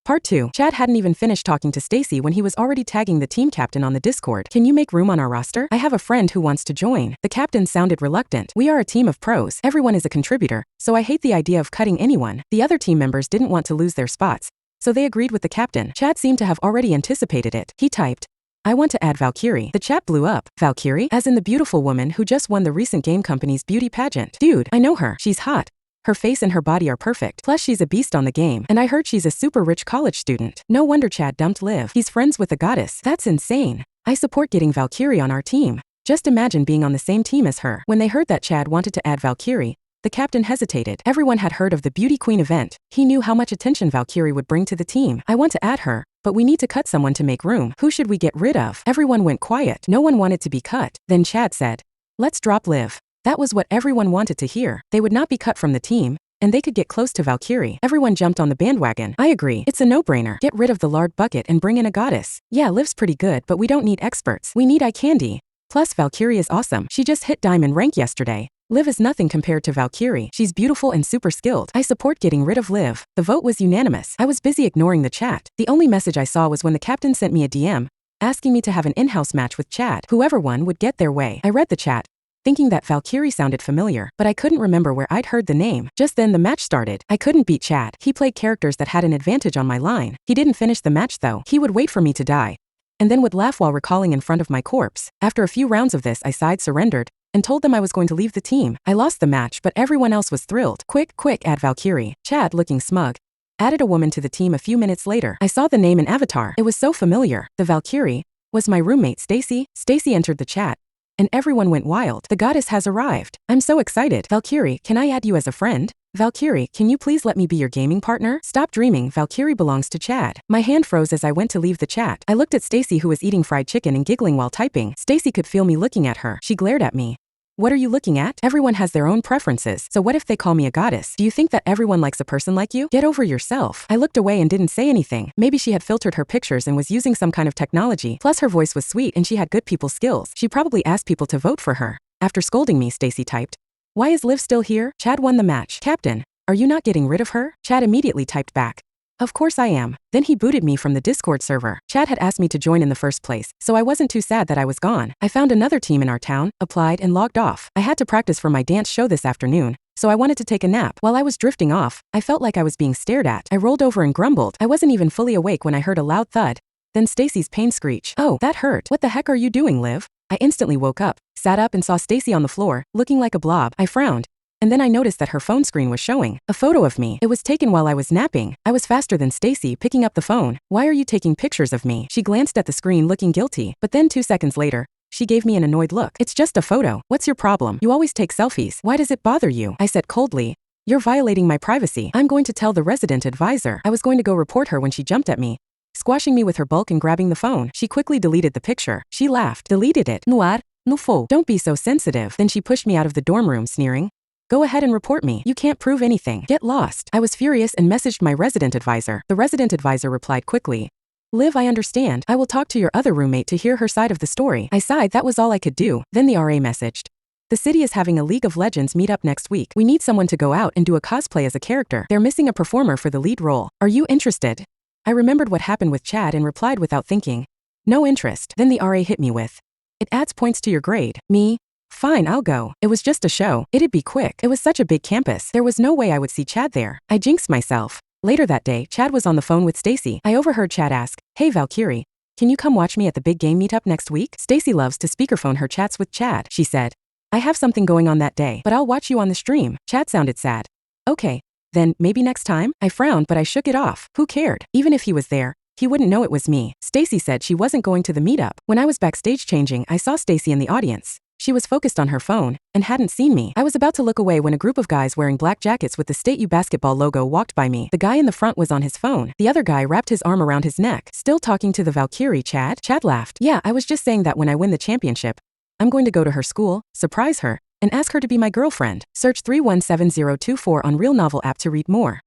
Part 2. Chad hadn't even finished talking to Stacy when he was already tagging the team captain on the Discord. Can you make room on our roster? I have a friend who wants to join. The captain sounded reluctant. We are a team of pros. Everyone is a contributor, so I hate the idea of cutting anyone. The other team members didn't want to lose their spots, so they agreed with the captain. Chad seemed to have already anticipated it. He typed, I want to add Valkyrie. The chat blew up. Valkyrie? As in the beautiful woman who just won the recent game company's beauty pageant. Dude, I know her. She's hot. Her face and her body are perfect. Plus she's a beast on the game. And I heard she's a super rich college student. No wonder Chad dumped Liv. He's friends with the goddess. That's insane. I support getting Valkyrie on our team. Just imagine being on the same team as her. When they heard that Chad wanted to add Valkyrie, the captain hesitated. Everyone had heard of the Beauty Queen event. He knew how much attention Valkyrie would bring to the team. I want to add her, but we need to cut someone to make room. Who should we get rid of? Everyone went quiet. No one wanted to be cut. Then Chad said, let's drop Liv. That was what everyone wanted to hear. They would not be cut from the team, and they could get close to Valkyrie. Everyone jumped on the bandwagon. I agree. It's a no-brainer. Get rid of the lard bucket and bring in a goddess. Yeah, Liv's pretty good, but we don't need experts. We need eye candy. Plus, Valkyrie is awesome. She just hit diamond rank yesterday. Liv is nothing compared to Valkyrie. She's beautiful and super skilled. I support getting rid of Liv. The vote was unanimous. I was busy ignoring the chat. The only message I saw was when the captain sent me a DM, asking me to have an in-house match with Chad. Whoever won would get their way. I read the chat, thinking that Valkyrie sounded familiar, but I couldn't remember where I'd heard the name. Just then the match started. I couldn't beat Chad. He played characters that had an advantage on my line. He didn't finish the match though. He would wait for me to die, and then would laugh while recalling in front of my corpse. After a few rounds of this, I surrendered, and told them I was going to leave the team. I lost the match, but everyone else was thrilled. Quick, add Valkyrie. Chad, looking smug, added a woman to the team a few minutes later. I saw the name in Avatar. It was so familiar. The Valkyrie was my roommate Stacy. Stacy entered the chat, and everyone went wild. The goddess has arrived. I'm so excited. Valkyrie, can I add you as a friend? Valkyrie, can you please let me be your gaming partner? Stop dreaming. Valkyrie belongs to Chad. My hand froze as I went to leave the chat. I looked at Stacy, who was eating fried chicken and giggling while typing. Stacy could feel me looking at her. She glared at me. What are you looking at? Everyone has their own preferences. So what if they call me a goddess? Do you think that everyone likes a person like you? Get over yourself. I looked away and didn't say anything. Maybe she had filtered her pictures and was using some kind of technology. Plus her voice was sweet and she had good people skills. She probably asked people to vote for her. After scolding me, Stacy typed, why is Liv still here? Chad won the match. Captain, are you not getting rid of her? Chad immediately typed back, of course I am. Then he booted me from the Discord server. Chad had asked me to join in the first place, so I wasn't too sad that I was gone. I found another team in our town, applied and logged off. I had to practice for my dance show this afternoon, so I wanted to take a nap. While I was drifting off, I felt like I was being stared at. I rolled over and grumbled. I wasn't even fully awake when I heard a loud thud, then Stacy's pain screech. Oh, that hurt. What the heck are you doing, Liv? I instantly woke up, sat up and saw Stacy on the floor, looking like a blob. I frowned, and then I noticed that her phone screen was showing a photo of me. It was taken while I was napping. I was faster than Stacy, picking up the phone. Why are you taking pictures of me? She glanced at the screen looking guilty, but then 2 seconds later, she gave me an annoyed look. It's just a photo. What's your problem? You always take selfies. Why does it bother you? I said coldly, you're violating my privacy. I'm going to tell the resident advisor. I was going to go report her when she jumped at me, squashing me with her bulk and grabbing the phone. She quickly deleted the picture. She laughed. Deleted it. Noir, no faux. Don't be so sensitive. Then she pushed me out of the dorm room, sneering, go ahead and report me. You can't prove anything. Get lost. I was furious and messaged my resident advisor. The resident advisor replied quickly, Liv, I understand. I will talk to your other roommate to hear her side of the story. I sighed. That was all I could do. Then the RA messaged, the city is having a League of Legends meetup next week. We need someone to go out and do a cosplay as a character. They're missing a performer for the lead role. Are you interested? I remembered what happened with Chad and replied without thinking, no interest. Then the RA hit me with, it adds points to your grade. Me? Fine, I'll go. It was just a show. It'd be quick. It was such a big campus. There was no way I would see Chad there. I jinxed myself. Later that day, Chad was on the phone with Stacy. I overheard Chad ask, hey Valkyrie, can you come watch me at the big game meetup next week? Stacy loves to speakerphone her chats with Chad. She said, I have something going on that day, but I'll watch you on the stream. Chad sounded sad. Okay, then maybe next time? I frowned, but I shook it off. Who cared? Even if he was there, he wouldn't know it was me. Stacy said she wasn't going to the meetup. When I was backstage changing, I saw Stacy in the audience. She was focused on her phone and hadn't seen me. I was about to look away when a group of guys wearing black jackets with the State U basketball logo walked by me. The guy in the front was on his phone. The other guy wrapped his arm around his neck. Still talking to the Valkyrie, Chad? Chad laughed. Yeah, I was just saying that when I win the championship, I'm going to go to her school, surprise her, and ask her to be my girlfriend. Search 317024 on RealNovel App to read more.